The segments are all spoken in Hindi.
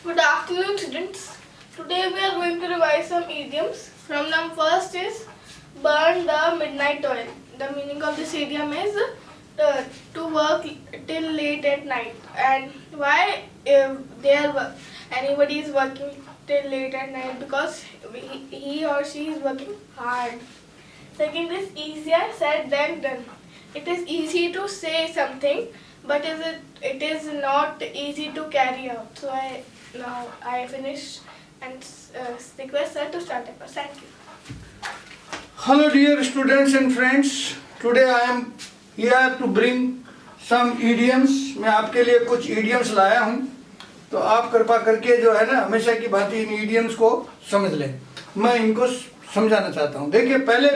Good afternoon, students. Today we are going to revise some idioms. From them first is burn the midnight oil. The meaning of this idiom is to work till late at night. And why anybody is working till late at night? Because he or she is working hard. Second is easier said than done. It is easy to say something, but it is not easy to carry out. So I finish and request sir to start the class. Thank you. Hello dear students and friends. Today I am here to bring some idioms. मैं आपके लिए कुछ idioms लाया हूँ. तो आप कृपा करके जो है ना हमेशा की भांति इन idioms को समझ लें. मैं इनको समझाना चाहता हूँ. देखिए पहले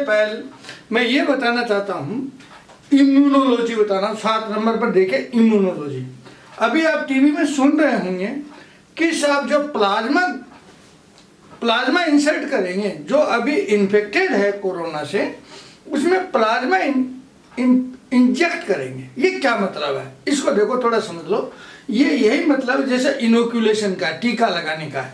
मैं ये बताना चाहता हूँ, इम्यूनोलॉजी बताना. 7 नंबर पर देखिए इम्यूनोलॉजी. अभी आप टीवी में सुन रहे होंगे कि साहब जो प्लाज्मा इंसर्ट करेंगे, जो अभी इन्फेक्टेड है कोरोना से, उसमें प्लाज्मा इंजेक्ट करेंगे. ये क्या मतलब है? इसको देखो थोड़ा समझ लो. ये यही मतलब जैसे इनोक्यूलेशन का, टीका लगाने का है.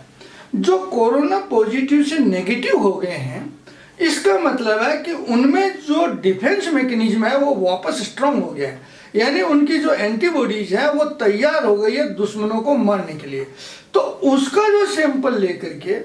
जो कोरोना पॉजिटिव से नेगेटिव हो गए हैं, इसका मतलब है कि उनमें जो डिफेंस मैकेनिज्म है वो वापस स्ट्रांग हो गया है. यानी उनकी जो एंटीबॉडीज है वो तैयार हो गई है दुश्मनों को मारने के लिए. तो उसका जो सैंपल लेकर के,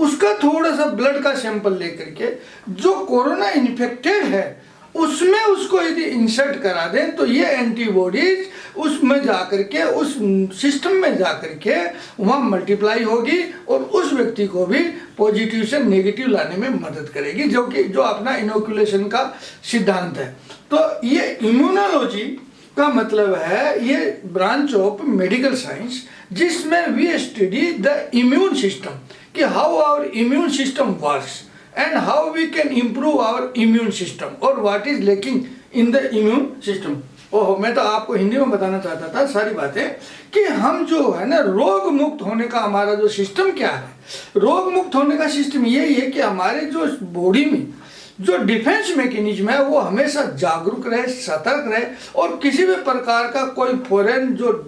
उसका थोड़ा सा ब्लड का सैंपल लेकर के जो कोरोना इन्फेक्टेड है उसमें उसको यदि इंसर्ट करा दें तो ये एंटीबॉडीज उसमें जाकर के, उस सिस्टम में जाकर के वहाँ मल्टीप्लाई होगी और उस व्यक्ति को भी पॉजिटिव से नेगेटिव लाने में मदद करेगी, जो अपना इनोकुलेशन का सिद्धांत है. तो ये इम्यूनोलॉजी का मतलब है ये ब्रांच ऑफ मेडिकल साइंस जिसमें we study the immune system, कि how our immune system works and how we can improve our immune system or what is lacking in the immune system. ओहो, मैं तो आपको हिंदी में बताना चाहता था सारी बातें कि हम जो है ना रोग मुक्त होने का हमारा जो सिस्टम क्या है. रोग मुक्त होने का सिस्टम यही है कि हमारे जो बॉडी में जो डिफेंस मैकेनिज्म है वो हमेशा जागरूक रहे, सतर्क रहे और किसी भी प्रकार का कोई फॉरेन जो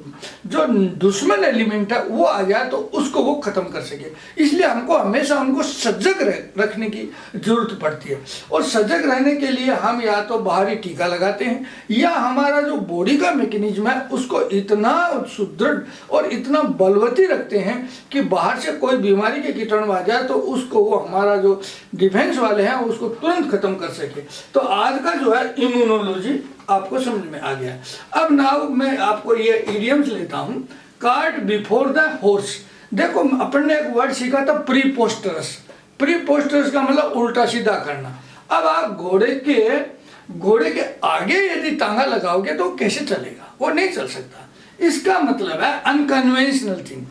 दुश्मन एलिमेंट है वो आ जाए तो उसको वो खत्म कर सके. इसलिए हमको हमेशा उनको सजग रखने की जरूरत पड़ती है. और सजग रहने के लिए हम या तो बाहरी टीका लगाते हैं या हमारा जो बॉडी का मैकेनिज्म है उसको इतना सुदृढ़ और इतना बलवती रखते हैं कि बाहर से कोई बीमारी के कीटाणु आ जाए तो उसको वो हमारा जो डिफेंस वाले हैं उसको तुरंत खत्म कर सके. तो आज का जो है इम्यूनोलॉजी आपको समझ में आ गया. अब नाउ मैं आपको ये इडियम्स लेता हूँ. Cart before the horse. देखो अपन ने एक वर्ड सीखा था प्रीपोस्टरस. प्रीपोस्टरस का मतलब उल्टा सीधा करना. अब आप घोड़े के आगे यदि तांगा लगाओगे तो कैसे चलेगा? वो नहीं चल सकता. इसका मतलब है अनकन्वेंशनल थिंग,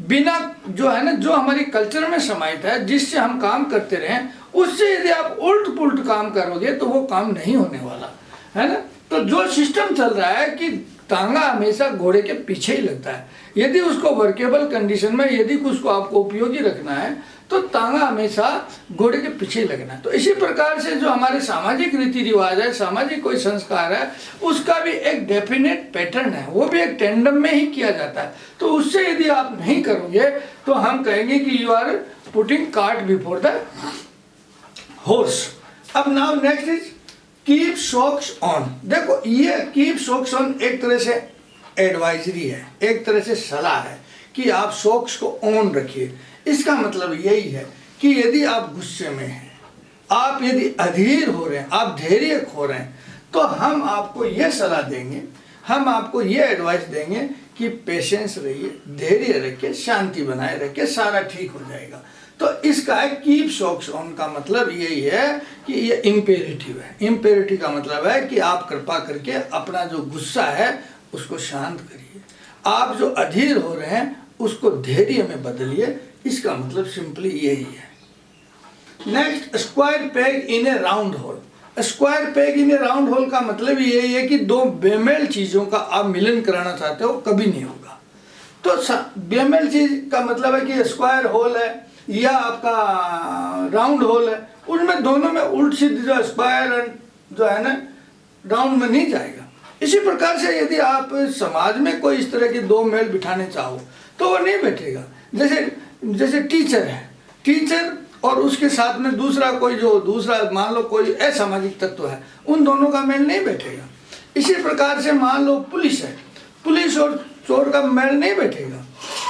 बिना जो है ना जो हमारी कल्चर में समाहित है, जिससे हम काम करते रहे, उससे यदि आप उल्ट पुल्ट काम करोगे तो वो काम नहीं होने वाला है ना. तो जो सिस्टम चल रहा है कि तांगा हमेशा घोड़े के पीछे ही लगता है. यदि उसको वर्केबल कंडीशन में यदि उसको आपको उपयोगी रखना है तो तांगा हमेशा घोड़े के पीछे ही लगना है. तो इसी प्रकार से जो हमारे सामाजिक रीति रिवाज है, सामाजिक कोई संस्कार है, उसका भी एक डेफिनेट पैटर्न है, वो भी एक टेंडम में ही किया जाता है. तो उससे यदि आप नहीं करोगे तो हम कहेंगे कि you are putting cart before the horse. अब now next is keep socks on. देखो ये कीप सॉक्स ऑन एक तरह से एडवाइजरी है, एक तरह से सलाह है कि आप सॉक्स को ऑन रखिए. इसका मतलब यही है कि यदि आप गुस्से में हैं, आप यदि अधीर हो रहे हैं, आप धैर्य खो रहे हैं, तो हम आपको ये सलाह देंगे, हम आपको ये एडवाइस देंगे कि पेशेंस रहिए, धैर्य रखिए, शांति बनाए रखिए, सारा ठीक हो जाएगा. तो इसका है कीप सॉक्स ऑन का मतलब यही है कि ये इम्पेरेटिव है. इम्पेरेटिव का मतलब है कि आप कृपा करके अपना जो गुस्सा है उसको शांत करिए. आप जो अधीर हो रहे हैं उसको धैर्य में बदलिए. इसका मतलब सिंपली यही है. Next, square peg in a round whole. Square peg in a round whole का मतलब यही है कि दो बेमेल चीज़ों का आप मिलन कराना चाहते हो, कभी नहीं होगा. तो बेमेल चीज का मतलब है कि स्क्वायर होल है या आपका राउंड होल है, उनमें दोनों में उल्ट सीधी जो स्क्वायर एंड जो है ना राउंड में नहीं जाएगा. इसी प्रकार से यदि आप समाज में कोई इस तरह के दो मेल बिठाने चाहो तो वो नहीं बैठेगा। जैसे टीचर है, टीचर और उसके साथ में दूसरा मान लो कोई असामाजिक तत्व है, उन दोनों का मेल नहीं बैठेगा। इसी प्रकार से मान लो पुलिस है, पुलिस और चोर का मेल नहीं बैठेगा।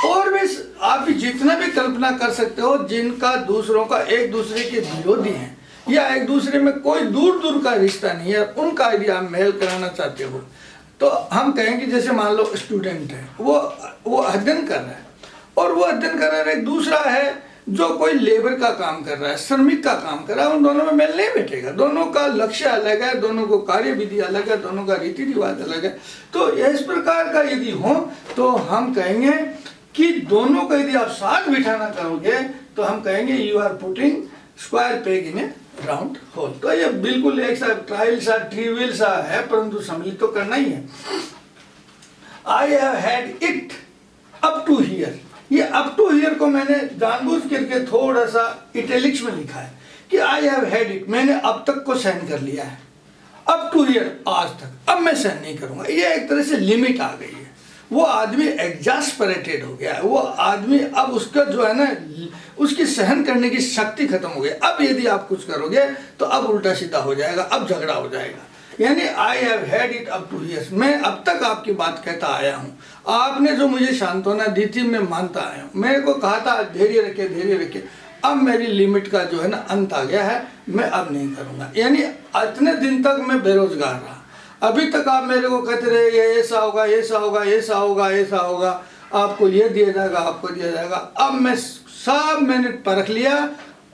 और भी आप जितना भी कल्पना कर सकते हो जिनका दूसरों का एक दूसरे के विरोधी हैं या एक दूसरे में कोई दूर दूर का रिश्ता नहीं है, उनका यदि आप मेल कराना चाहते हो तो हम कहेंगे जैसे मान लो स्टूडेंट है, वो अध्ययन कर रहा है और वो अध्ययन कर रहा है, एक दूसरा है जो कोई लेबर का काम कर रहा है, श्रमिक का काम कर रहा है, उन दोनों में मेल नहीं बैठेगा। दोनों का लक्ष्य अलग है, दोनों को कार्य विधि अलग है, दोनों का रीति रिवाज अलग है। तो इस प्रकार का यदि हो तो हम कहेंगे कि दोनों को यदि आप साथ बिठाना करोगे तो हम कहेंगे you are putting square peg in a round hole. तो ये बिल्कुल एक सा ट्रायल सा ट्रिवियल सा है, परंतु सम्मिलित तो करना ही है। I have had it up to here, ये अप टू हियर को मैंने जानबूझ करके थोड़ा सा इटैलिक्स में लिखा है कि आई हैव हैड इट, मैंने अब तक को सहन कर लिया है, अप टू हियर आज तक, अब मैं सहन नहीं करूंगा। ये एक तरह से लिमिट आ गई है, वो आदमी एग्जास्परेटेड हो गया है, वो आदमी अब उसका जो है ना उसकी सहन करने की शक्ति खत्म हो गई। अब यदि आप कुछ करोगे तो अब उल्टा सीधा हो जाएगा, अब झगड़ा हो जाएगा। यानी I have had it up to here, मैं अब तक आपकी बात कहता आया हूँ, आपने जो मुझे सांत्वना दी थी मैं मानता आया हूँ, मेरे को कहा था धैर्य रखे धैर्य रखे, अब मेरी लिमिट का जो है ना अंत आ गया है, मैं अब नहीं करूँगा। यानी इतने दिन तक मैं बेरोजगार रहा, अभी तक आप मेरे को कहते रहे ये ऐसा होगा ऐसा होगा ऐसा होगा ऐसा होगा, आपको ये दिया जाएगा आपको दिया जाएगा। अब मैं सब मैंने परख लिया,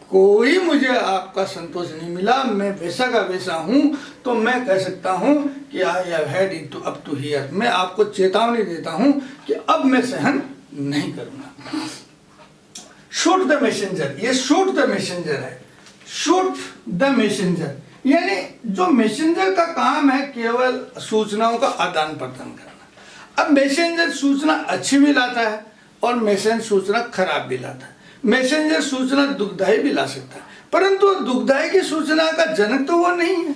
कोई मुझे आपका संतोष नहीं मिला, मैं वैसा का वैसा हूँ, तो मैं कह सकता हूँ कि I have had it up to here. मैं आपको चेतावनी देता हूँ कि अब मैं सहन नहीं करूँगा। शूट द मैसेंजर, ये शूट द मैसेंजर है, शूट द मैसेंजर यानी जो मैसेंजर का काम है केवल सूचनाओं का आदान प्रदान करना। अब मैसेंजर सूचना अच्छी भी लाता है और मैसेंजर सूचना खराब भी लाता है। मैसेंजर सूचना दुखदायी भी ला सकता है, परंतु दुखदायी की सूचना का जनक तो वो नहीं है,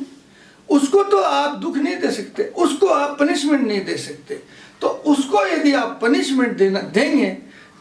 उसको तो आप दुख नहीं दे सकते, उसको आप पनिशमेंट नहीं दे सकते। तो उसको यदि आप पनिशमेंट देंगे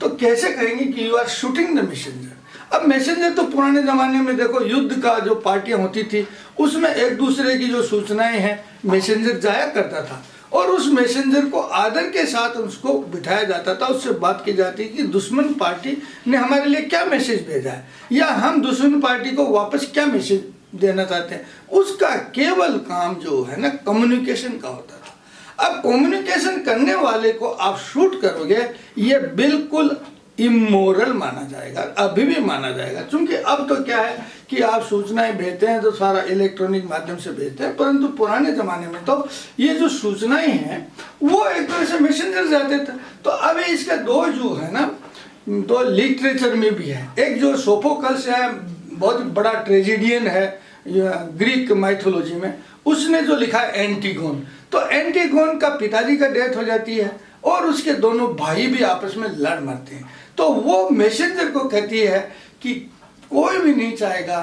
तो कैसे कहेंगे कि you are shooting the messenger. अब मैसेंजर तो पुराने ज़माने में देखो युद्ध का जो पार्टियां होती थी उसमें एक दूसरे की जो सूचनाएं हैं मैसेंजर जाया करता था और उस मैसेंजर को आदर के साथ उसको बिठाया जाता था, उससे बात की जाती कि दुश्मन पार्टी ने हमारे लिए क्या मैसेज भेजा है या हम दुश्मन पार्टी को वापस क्या मैसेज देना चाहते हैं। उसका केवल काम जो है ना कम्युनिकेशन का होता था। अब कम्युनिकेशन करने वाले को आप शूट करोगे ये बिल्कुल इमोरल माना जाएगा, अभी भी माना जाएगा, क्योंकि अब तो क्या है कि आप सूचनाएं भेजते हैं तो सारा इलेक्ट्रॉनिक माध्यम से भेजते हैं, परंतु पुराने ज़माने में तो ये जो सूचनाएं हैं वो एक तरह से मैसेंजर जाते थे। तो अभी इसके दो जो है ना, दो लिटरेचर में भी है, एक जो सोफोकल्स है बहुत बड़ा ट्रेजिडियन है ग्रीक माइथोलॉजी में, उसने जो लिखा है एंटीगोन, तो एंटीगोन का पिताजी का डेथ हो जाती है और उसके दोनों भाई भी आपस में लड़ मरते हैं। तो वो मैसेंजर को कहती है कि कोई भी नहीं चाहेगा,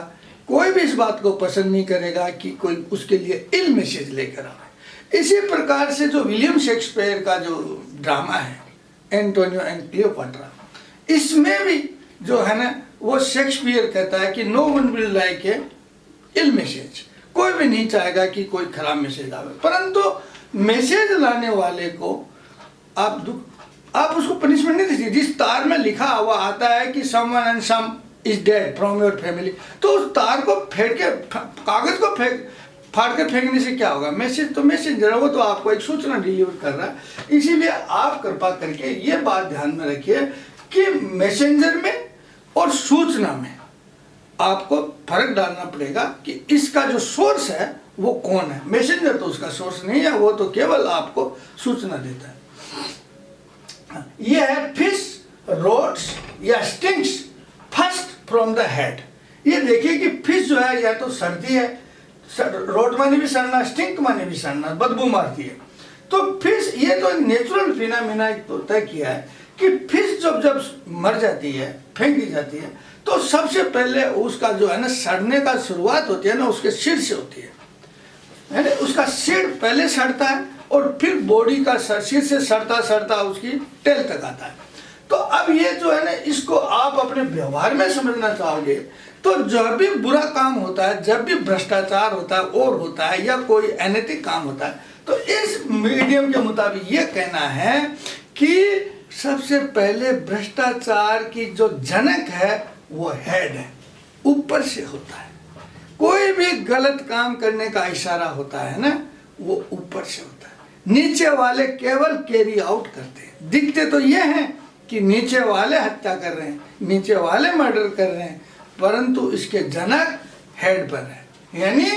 कोई भी इस बात को पसंद नहीं करेगा कि कोई उसके लिए इल मैसेज लेकर आए। इसी प्रकार से जो विलियम शेक्सपियर का जो ड्रामा है एंटोनियो एंड क्लियोपाट्रा, इसमें भी जो है ना वो शेक्सपियर कहता है कि no one will like a ill message, कोई भी नहीं चाहेगा कि कोई खराब मैसेज आवे, परंतु मैसेज लाने वाले को आप उसको पनिशमेंट नहीं दीजिए। जिस तार में लिखा हुआ आता है कि someone and some is dead from your family, तो उस तार को फेंक के कागज को फाड़ के फेंकने से क्या होगा। मैसेज तो मैसेंजर है, वो तो आपको एक सूचना डिलीवर कर रहा है। इसीलिए आप कृपा करके ये बात ध्यान में रखिए कि मैसेंजर में और सूचना में आपको फर्क डालना पड़ेगा कि इसका जो सोर्स है वो कौन है। मैसेंजर तो उसका सोर्स नहीं है, वो तो केवल आपको सूचना देता है। ये है फिश रोड्स या stings first from the head. ये देखिए कि फिश जो है या तो सड़ती है, रोड माने भी सड़ना, स्टिंक माने भी सड़ना, बदबू मारती है। तो फिश ये तो नेचुरल फिनोमेना तो तय किया है कि फिश जब मर जाती है, फेंक दी जाती है, तो सबसे पहले उसका जो है ना सड़ने का शुरुआत होती है ना उसके सिर से होती है ना, उसका सिर पहले सड़ता है और फिर बॉडी का सिर से सड़ता सड़ता उसकी टेल तक आता है। तो अब ये जो है ना, इसको आप अपने व्यवहार में समझना चाहोगे तो जब भी बुरा काम होता है, जब भी भ्रष्टाचार होता है और होता है या कोई अनैतिक काम होता है, तो इस मीडियम के मुताबिक ये कहना है कि सबसे पहले भ्रष्टाचार की जो जनक है वो हेड है, ऊपर से होता है। कोई भी गलत काम करने का इशारा होता है ना, वो ऊपर से होता है। नीचे वाले केवल कैरी आउट करते हैं। दिखते तो ये हैं कि नीचे वाले हत्या कर रहे हैं, नीचे वाले मर्डर कर रहे हैं, परंतु इसके जनक हेड पर है, यानी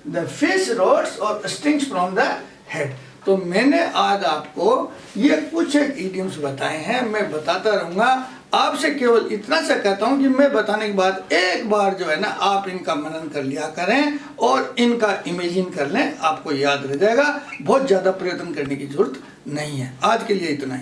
द फिश रोट्स और स्टिंग्स फ्रॉम द हेड। तो मैंने आज आपको ये कुछ एक इडियम्स बताए हैं, मैं बताता रहूँगा। आपसे केवल इतना सा कहता हूँ कि मैं बताने के बाद एक बार जो है ना, आप इनका मनन कर लिया करें और इनका इमेजिन कर लें, आपको याद रह जाएगा। बहुत ज़्यादा प्रयत्न करने की जरूरत नहीं है। आज के लिए इतना ही।